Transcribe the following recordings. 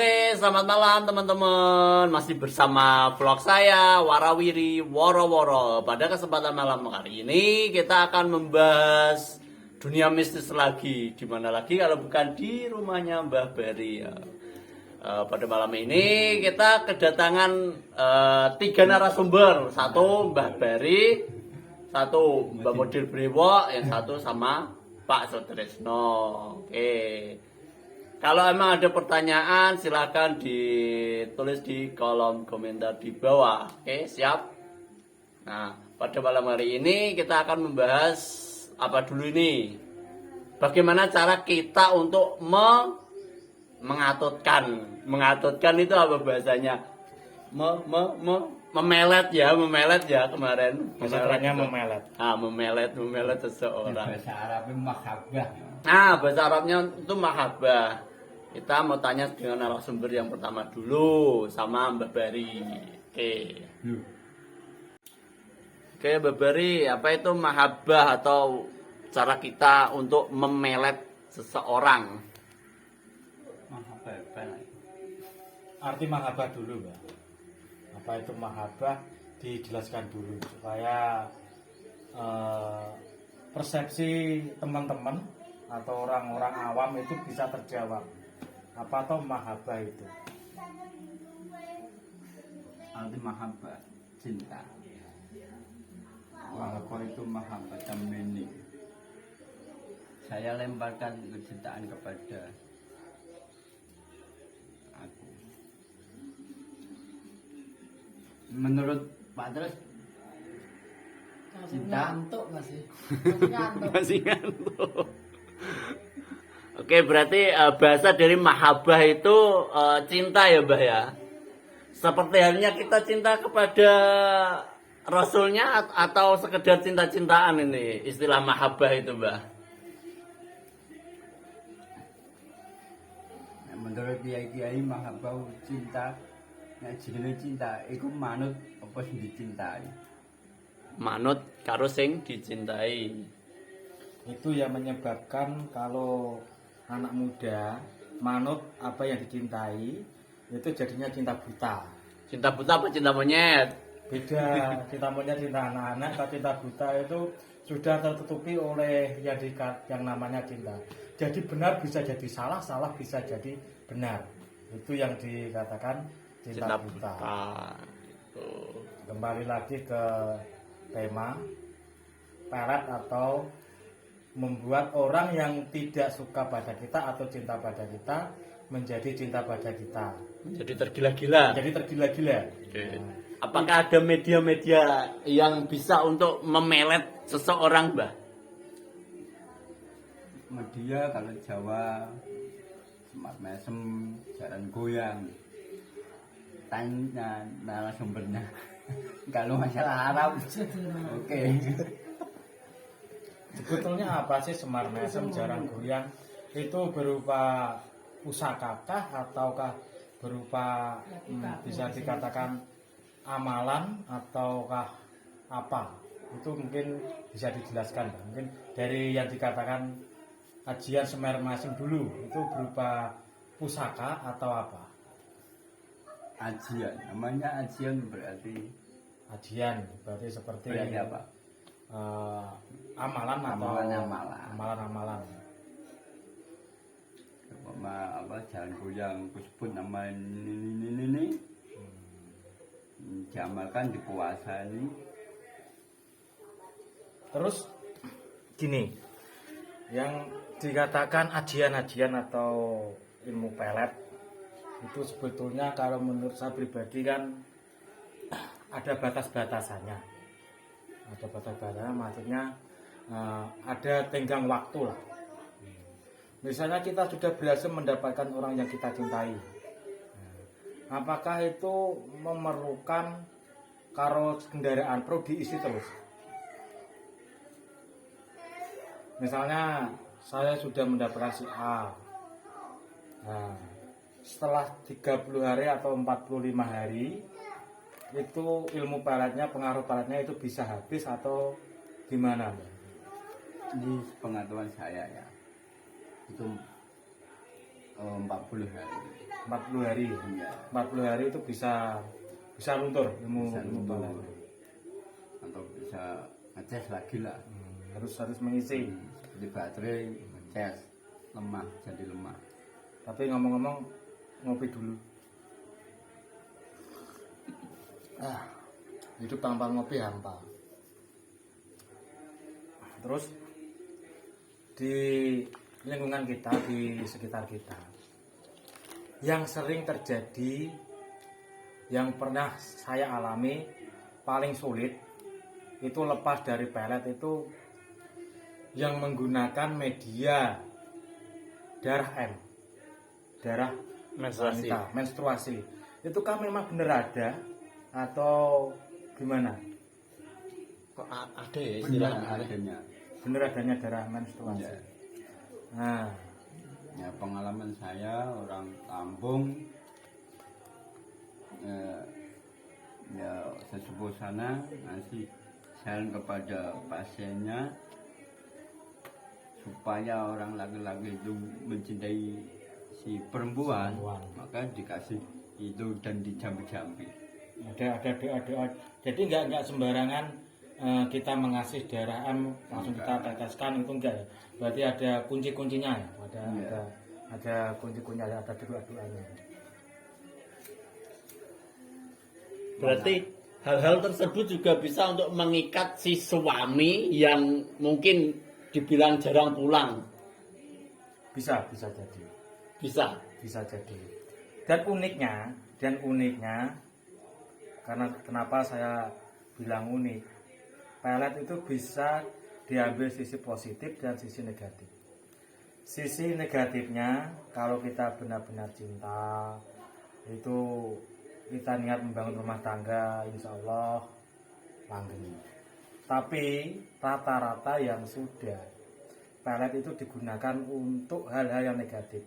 Oke, selamat malam teman-teman. Masih bersama vlog saya Warawiri Woro-Woro. Pada kesempatan malam hari ini kita akan membahas dunia mistis lagi. Dimana lagi kalau bukan di rumahnya Mbah Bari ya. Pada malam ini kita kedatangan 3 narasumber. Satu Mbah Bari, satu Mbak Model Brewo, yang satu sama Pak Sutresno. Oke. Kalau emang ada pertanyaan silahkan ditulis di kolom komentar di bawah. Oke, siap? Nah, pada malam hari ini kita akan membahas apa dulu ini? Bagaimana cara kita untuk mengatutkan. Mengatutkan itu apa bahasanya? Memelet ya kemarin. Bahasa kerennya memelet. Memelet seseorang. Bahasa Arabnya mahabbah. Bahasa Arabnya itu mahabbah. Kita mau tanya dengan narasumber yang pertama dulu sama Mbak Bari. Oke, Mbak Bari, apa itu mahabbah atau cara kita untuk memelet seseorang? Mahabbah. Arti mahabbah dulu, Mbak. Apa itu mahabbah? Dijelaskan dulu supaya persepsi teman-teman atau orang-orang awam itu bisa terjawab. Apa atau mahabbah itu? Arti mahabbah, cinta. Mahabbah itu mahabbah tamini. Saya lemparkan kecintaan kepada aku. Menurut Pak Terus, cinta ngantuk masih Masih ngantuk. Oke, berarti bahasa dari mahabbah itu cinta ya, Mbah ya. Seperti halnya kita cinta kepada Rasulnya atau sekedar cinta-cintaan ini istilah mahabbah itu, Mbah. menurut kiai mahabbah cinta, nek jenenge cinta iku manut apa sing dicintai. Manut karo sing dicintai. Itu yang menyebabkan kalau anak muda manut apa yang dicintai itu jadinya cinta buta. Cinta buta apa cinta monyet? Beda, cinta monyet, cinta anak-anak. Kalau cinta buta itu sudah tertutupi oleh yang namanya cinta. Jadi benar bisa jadi salah, salah bisa jadi benar. Itu yang dikatakan cinta buta. Kembali lagi ke tema pelet atau membuat orang yang tidak suka pada kita atau cinta pada kita menjadi cinta pada kita. Menjadi tergila-gila. Jadi tergila-gila. Oke. Apakah ada media-media yang bisa untuk memelet seseorang, Mbah? Media kalau Jawa Semar Mesem, Jalan Goyang. Tanya narasumbernya. Kalau masalah Arab, oke. Sebetulnya apa sih Semar Mesem, Jarang Goyang? Itu berupa pusaka kah ataukah berupa bisa dikatakan amalan ataukah apa? Itu mungkin bisa dijelaskan, Bang. Mungkin dari yang dikatakan ajian Semar Mesem dulu itu berupa pusaka atau apa? Ajian, namanya ajian berarti Ajian berarti seperti ya Pak. Amalan atau amalan-amalan. Apa Jalan Goyang sebut nama ini diamalkan, dipuasai. Terus gini, yang dikatakan ajian-ajian atau ilmu pelet itu sebetulnya kalau menurut saya pribadi kan ada batas-batasannya. Ada batas-batasannya, maksudnya ada tenggang waktu lah. Misalnya kita sudah berhasil mendapatkan orang yang kita cintai, apakah itu memerlukan karo kendaraan perlu diisi terus? Misalnya saya sudah mendapatkan si A, nah, setelah 30 hari atau 45 hari itu ilmu peletnya, pengaruh peletnya itu bisa habis atau gimana? Ini pengetahuan saya ya, itu 40 hari. 40 hari. Iya. 40 hari itu bisa luntur ilmu Bisa ilmu balet. luntur. Atau bisa ngecas lagi lah. Harus mengisi. Seperti baterai ngecas, lemah jadi lemah. Tapi ngomong-ngomong ngopi dulu. Hidup tanpa ngopi hampa. Terus di lingkungan kita, di sekitar kita, yang sering terjadi, yang pernah saya alami paling sulit itu lepas dari pelet itu yang menggunakan media darah M, darah Menstruasi. wanita, menstruasi. Itu kan memang benar ada atau gimana? Kok ada ya Benar istilahnya? adanya. Benar adanya darah menstruasi. Iya. Nah, Ya pengalaman saya orang kampung, ya sesepuh sana ngasih saran kepada pasiennya supaya orang laki-laki itu mencintai si perempuan, maka dikasih itu dan dijampi-jampi. ada doa-doa. Jadi nggak sembarangan kita mengasih darah M langsung kita teteskan, itu enggak ya. Berarti ada kunci-kuncinya ya. Iya. Ada kunci-kuncinya, ada doa-doanya. Berarti hal-hal tersebut juga bisa untuk mengikat si suami yang mungkin dibilang jarang pulang. Bisa jadi. Bisa. Jadi. Dan uniknya karena kenapa saya bilang unik, pelet itu bisa diambil sisi positif dan sisi negatif. Sisi negatifnya, kalau kita benar-benar cinta, itu kita niat membangun rumah tangga, insya Allah langgeng. Tapi rata-rata yang sudah, pelet itu digunakan untuk hal-hal yang negatif.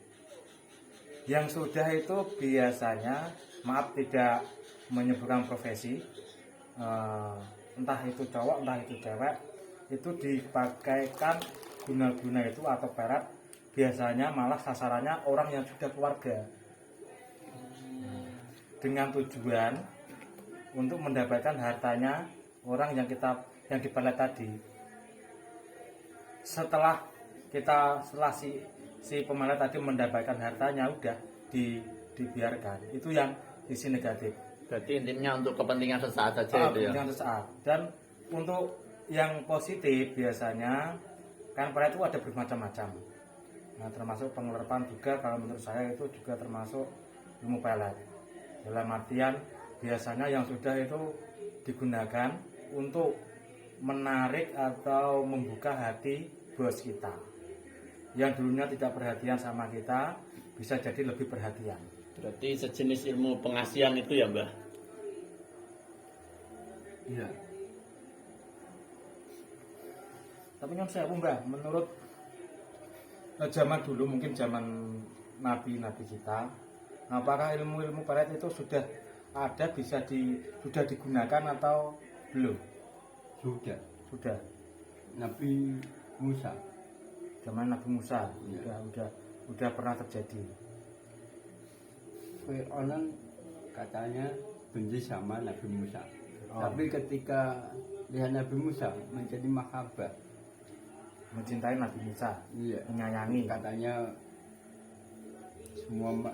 Yang sudah itu biasanya, maaf tidak menyebutkan profesi, entah itu cowok entah itu cewek, itu dipakaikan guna-guna itu atau pelet, biasanya malah sasarannya orang yang sudah keluarga, dengan tujuan untuk mendapatkan hartanya orang yang dipelet tadi. Setelah si pemelet tadi mendapatkan hartanya, udah dibiarkan. Itu yang sisi negatif. Berarti intinya untuk kepentingan sesaat saja itu ya. Kepentingan sesaat. Dan untuk yang positif biasanya kan pelet itu ada bermacam-macam. Nah, termasuk pengelerpan juga, kalau menurut saya itu juga termasuk ilmu pelet. Dalam artian biasanya yang sudah itu digunakan untuk menarik atau membuka hati bos kita. Yang dulunya tidak perhatian sama kita, bisa jadi lebih perhatian. Berarti sejenis ilmu pengasihan itu ya, Mbah? Iya. Tapi kan saya Mbah, menurut zaman dulu, mungkin zaman nabi-nabi kita, apakah ilmu-ilmu pelet itu sudah ada, sudah digunakan atau belum? Sudah. Nabi Musa. Zaman Nabi Musa, Iya. udah pernah terjadi. Fir'aun katanya benci sama Nabi Musa. Oh. Tapi ketika lihat Nabi Musa menjadi mahabbah. Mencintai Nabi Musa, Iya. menyayangi. Katanya semua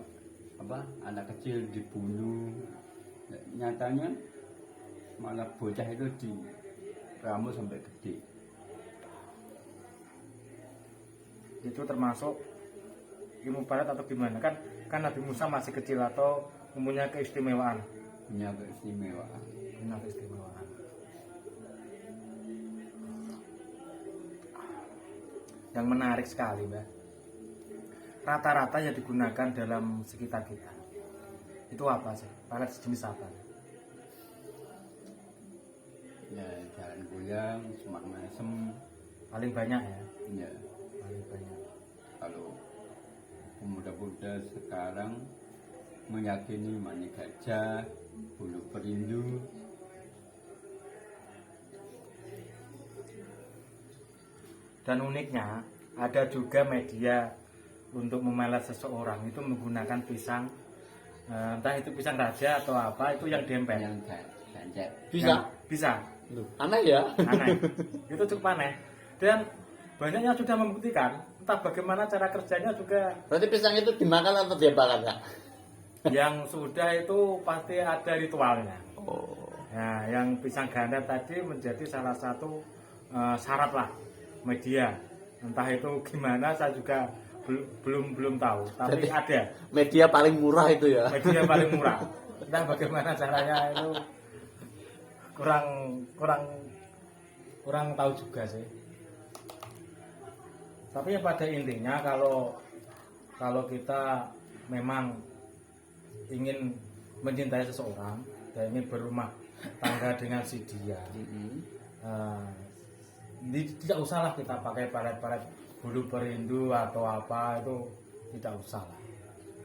anak kecil dibunuh. Nyatanya malah bocah itu diramu sampai gede. Itu termasuk ilmu pelet atau gimana? Kan Nabi Musa masih kecil atau mempunyai keistimewaan. Punya keistimewaan. Yang menarik sekali, Mbak. Rata-rata yang digunakan dalam sekitar kita itu apa sih? Pelet sejenis apa? Ya jalan goyang, semak mesem. Paling banyak ya. Ya. Paling banyak. Kalau pemuda-pemuda sekarang meyakini mani gajah, bulu perindu. Dan uniknya ada juga media untuk memelet seseorang itu menggunakan pisang, entah itu pisang raja atau apa, itu yang dempel. Yang ganjel. Bisa. Bisa. Loh, aneh ya. Aneh. Itu cukup aneh. Dan banyak yang sudah membuktikan, entah bagaimana cara kerjanya juga. Berarti pisang itu dimakan atau diapakan, Kak? Yang sudah itu pasti ada ritualnya. Oh. Nah, yang pisang ganda tadi menjadi salah satu syarat lah media. Entah itu gimana saya juga belum tahu, tapi Jadi, ada media paling murah itu ya. media paling murah. Entah bagaimana caranya itu kurang tahu juga sih. Tapi ya pada intinya kalau kita memang ingin mencintai seseorang dan ingin berumah tangga dengan si dia, tidak usahlah kita pakai palet-palet bulu perindu atau apa, itu tidak usahlah.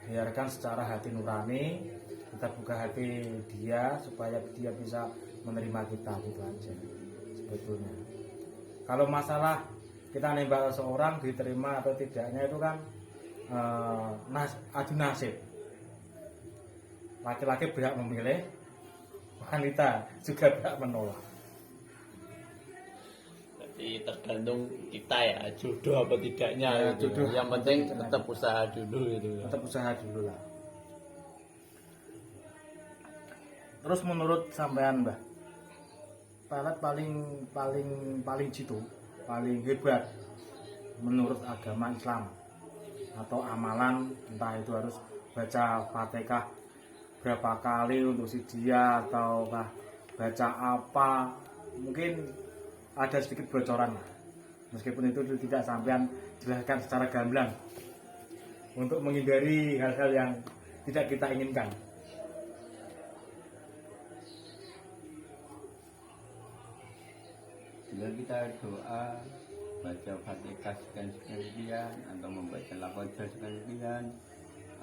Biarkan secara hati nurani, kita buka hati dia supaya dia bisa menerima kita, gitu aja sebetulnya. Kalau masalah kita nembak seseorang diterima atau tidaknya itu kan adu nasib. Laki-laki berhak memilih, wanita juga berhak menolak. Jadi tergantung kita ya, jodoh apa tidaknya. Ya, gitu. jodoh. Yang penting tetap usaha dulu gitu. Tetap usaha dulu lah. Terus menurut sampean, Mbah, pelet paling jitu, paling hebat menurut agama Islam atau amalan, entah itu harus baca Fatihah berapa kali untuk si dia ataukah baca apa, mungkin ada sedikit bocoran lah. Meskipun itu tidak sampean jelaskan secara gamblang untuk menghindari hal-hal yang tidak kita inginkan. Bila kita doa baca Fatihah sekian atau membaca Al-Qadar sekian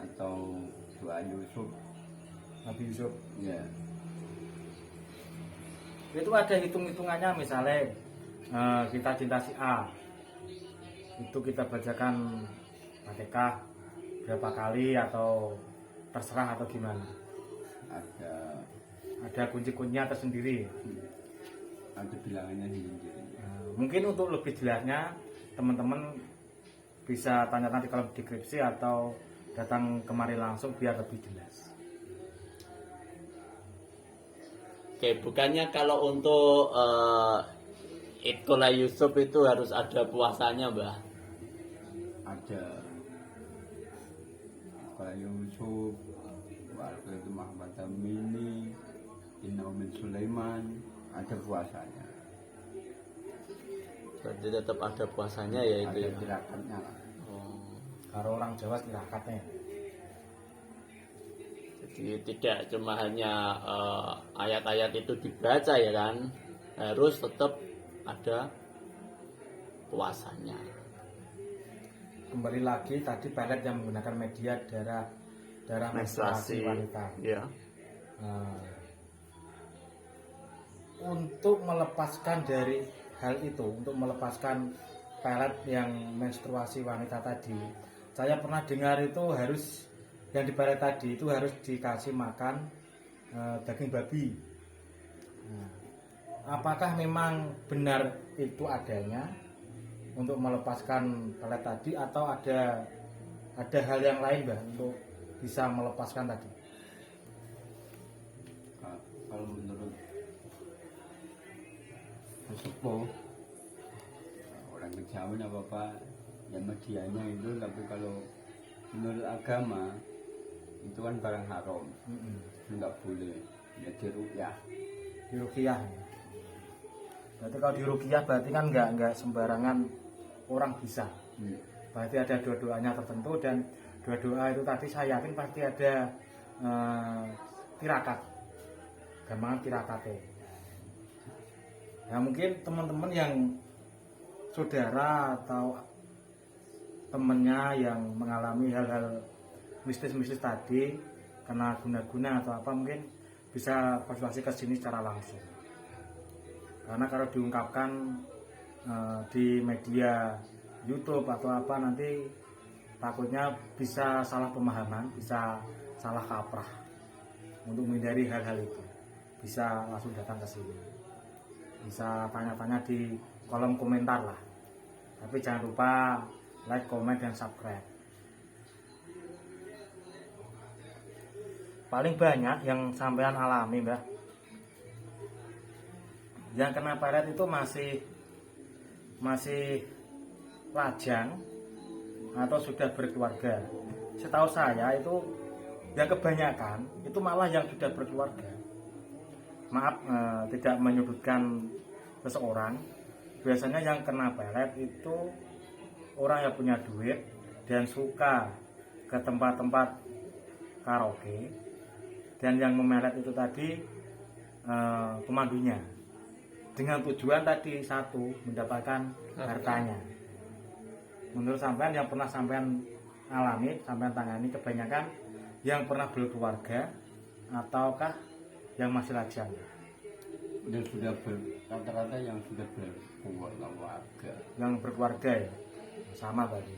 atau doa Yusuf, Nabi Yusuf, ya itu ada hitung-hitungannya. Misalnya kita cinta si A, itu kita bacakan Fatihah berapa kali atau terserah atau gimana. Ada kunci-kuncinya tersendiri. ada bilangannya sendiri. Mungkin untuk lebih jelasnya teman-teman bisa tanya nanti kalau di deskripsi atau datang kemari langsung biar lebih jelas. Oke, bukannya kalau untuk Ikola Yusuf itu harus ada puasanya, Mbah? Ada Ikola Yusuf, warga itu Muhammad Amini, Inaumin Sulaiman, ada puasanya. Berarti tetap ada puasanya ya itu Ada ya. tirakatnya lah. Oh. Kalau orang Jawa tirakatnya. Jadi tidak cuma hanya ayat-ayat itu dibaca ya kan, harus tetap ada puasanya. Kembali lagi tadi pelet yang menggunakan media darah menstruasi wanita. Ya. Untuk melepaskan dari hal itu, untuk melepaskan pelet yang menstruasi wanita tadi, saya pernah dengar itu harus yang di pelet tadi itu harus dikasih makan daging babi. Apakah memang benar itu adanya untuk melepaskan pelet tadi atau ada hal yang lain, Mbah, untuk bisa melepaskan tadi? Kalau menurut sesepuh orang kejauhan apa ya medianya itu, tapi kalau menurut agama itu kan barang haram, nggak boleh ya diruqyah. Diruqyah. Berarti kalau diruqyah berarti kan nggak sembarangan orang bisa. Berarti ada doa-doanya tertentu, dan doa-doa itu tadi saya yakin pasti ada tirakat, gampangan tirakatnya. Ya mungkin teman-teman yang saudara atau temennya yang mengalami hal-hal mistis-mistis tadi, kena guna-guna atau apa, mungkin bisa konsultasi ke sini secara langsung. Karena kalau diungkapkan di media YouTube atau apa, nanti takutnya bisa salah pemahaman, bisa salah kaprah. Untuk menghindari hal-hal itu bisa langsung datang ke sini, bisa tanya-tanya di kolom komentar lah, tapi jangan lupa like, komen, dan subscribe. Paling banyak yang sampean alami, Mbah, yang kena pelet itu masih lajang atau sudah berkeluarga. Setahu saya itu yang kebanyakan itu malah yang sudah berkeluarga. Maaf, tidak menyudutkan seseorang. Biasanya yang kena pelet itu orang yang punya duit dan suka ke tempat-tempat karaoke, dan yang memelet itu tadi pemandunya, dengan tujuan tadi satu, mendapatkan hartanya. Menurut sampean yang pernah sampean alami, sampean tangani, kebanyakan yang pernah berkeluarga ataukah yang masih lajang? Dan sudah rata-rata yang sudah berkeluarga. Yang berkeluarga ya, sama tadi.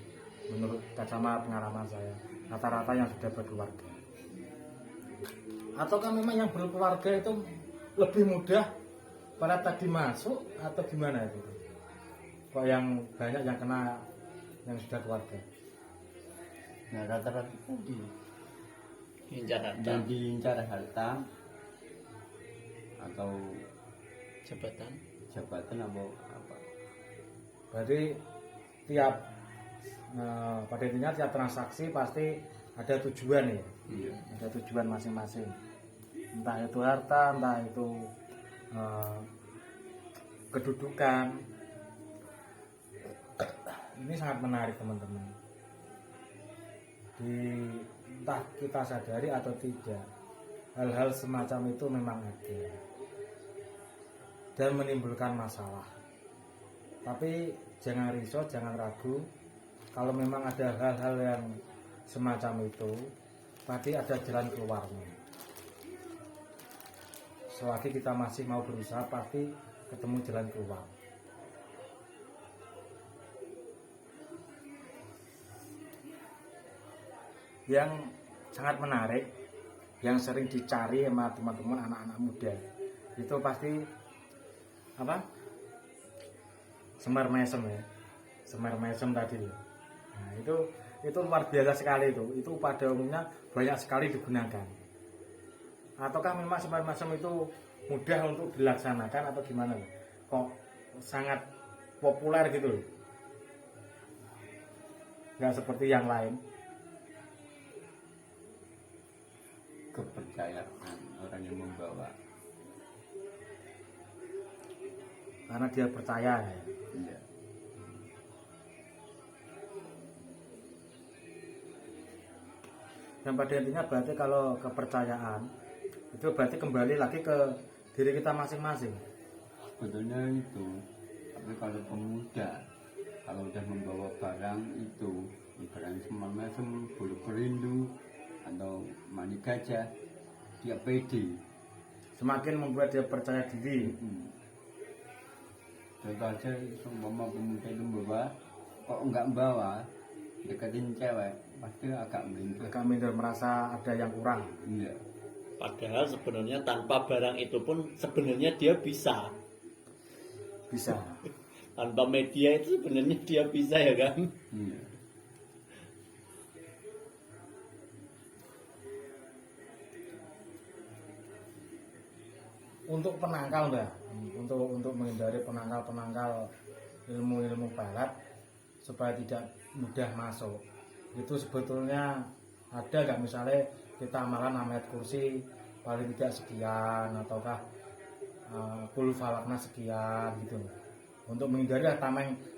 Menurut sama pengalaman saya, rata-rata yang sudah berkeluarga. Ataukah memang yang berkeluarga itu lebih mudah pada tadi masuk atau gimana itu? Kok yang banyak yang kena yang sudah keluarga? Nah, rata-rata tadi Incar harta, yang diincar harta atau jabatan apa. Berarti tiap pada intinya tiap transaksi pasti ada tujuan ya. Iya. Ada tujuan masing-masing. Entah itu harta, entah itu kedudukan. Ini sangat menarik teman-teman. Entah kita sadari atau tidak, hal-hal semacam itu memang ada dan menimbulkan masalah. Tapi jangan risau, jangan ragu. Kalau memang ada hal-hal yang semacam itu, pasti ada jalan keluarnya. Selagi kita masih mau berusaha, pasti ketemu jalan keluar. Yang sangat menarik, yang sering dicari sama teman-teman anak-anak muda, itu pasti apa? Semar mesem ya, semar mesem tadi. Nah, itu luar biasa sekali itu. Itu pada umumnya banyak sekali digunakan. Ataukah memang semar mesem itu mudah untuk dilaksanakan atau gimana? Kok sangat populer gitu loh? Nggak seperti yang lain. Kepercayaan orang yang membawa. Karena dia percaya ya. Iya. Dan pada intinya berarti kalau kepercayaan itu berarti kembali lagi ke diri kita masing-masing. Sebetulnya itu, tapi kalau pemuda kalau udah membawa barang itu, barang semua bulu perindu atau mani gajah, dia pede. Semakin membuat dia percaya diri. Contoh aja, umpama pemuda itu membawa, kok enggak membawa, deketin cewek, pasti agak minder. Agak minder, merasa ada yang kurang. Iya. padahal sebenarnya tanpa barang itu pun sebenarnya dia bisa. Bisa. Tanpa media itu sebenarnya dia bisa, ya kan? Iya. Untuk penangkal, Mbak, untuk menghindari penangkal ilmu-ilmu barat supaya tidak mudah masuk, itu sebetulnya ada nggak, misalnya kita amalan ayat kursi paling tidak sekian, ataukah kul falakna sekian gitu, untuk menghindari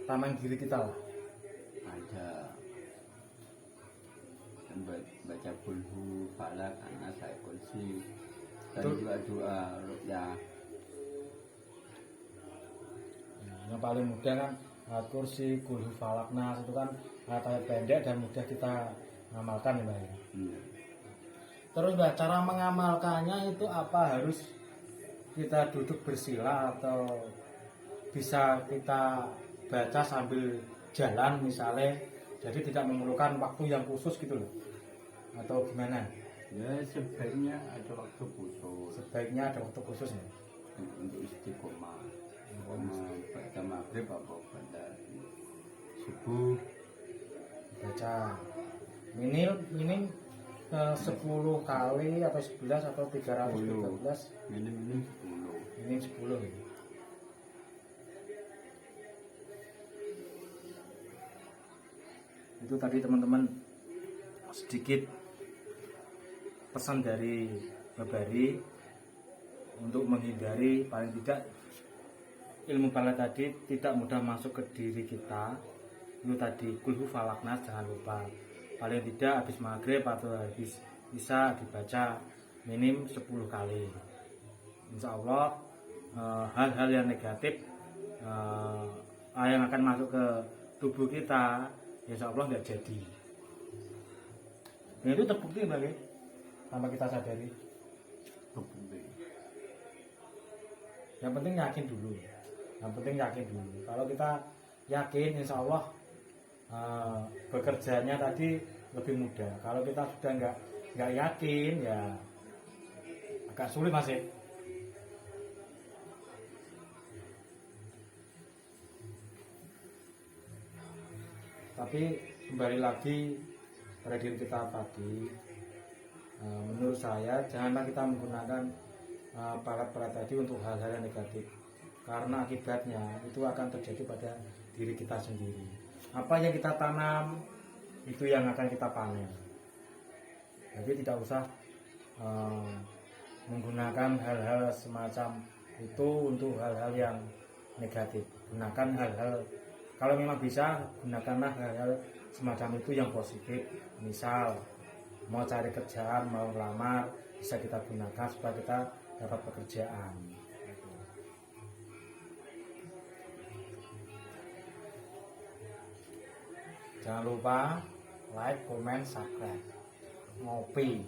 tameng diri kita lah. Ada yang baca kulhu falak, anak saya kursi, dan doa-doa ya. Yang paling mudah kan kursi, kulhu falaknas, itu kan ayat pendek dan mudah kita amalkan ya, Mbak. Iya. Terus Mbak, cara mengamalkannya itu apa? Harus kita duduk bersila atau bisa kita baca sambil jalan, misalnya Jadi tidak memerlukan waktu yang khusus gitu loh, atau gimana? Ya sebaiknya ada waktu khusus Sebaiknya ada waktu khusus ya. untuk istiqomah. Pada maghrib apa pada subuh Baca minim 10 kali atau 11 atau 313, minim 10. minim 10 gitu. Itu tadi teman-teman sedikit pesan dari Babari untuk menghindari paling tidak ilmu bala tadi tidak mudah masuk ke diri kita. Itu tadi kulhu falaknas, jangan lupa paling tidak habis maghrib atau habis bisa dibaca minim 10 kali. Insya Allah hal-hal yang negatif yang akan masuk ke tubuh kita insya Allah nggak jadi. Dan itu terbukti bagi tanpa kita sadari. Yang penting yakin dulu. Kalau kita yakin insya Allah bekerjanya tadi lebih mudah. Kalau kita sudah nggak yakin ya agak sulit masih. Tapi kembali lagi pada diri kita tadi, menurut saya janganlah kita menggunakan pelet-pelet tadi untuk hal-hal yang negatif, karena akibatnya itu akan terjadi pada diri kita sendiri. Apa yang kita tanam itu yang akan kita panen. Jadi tidak usah menggunakan hal-hal semacam itu untuk hal-hal yang negatif. Gunakan hal-hal, kalau memang bisa, gunakanlah hal-hal semacam itu yang positif. Misal mau cari kerjaan, mau melamar, bisa kita gunakan supaya kita dapat pekerjaan. Jangan lupa like, comment, subscribe. Ngopi.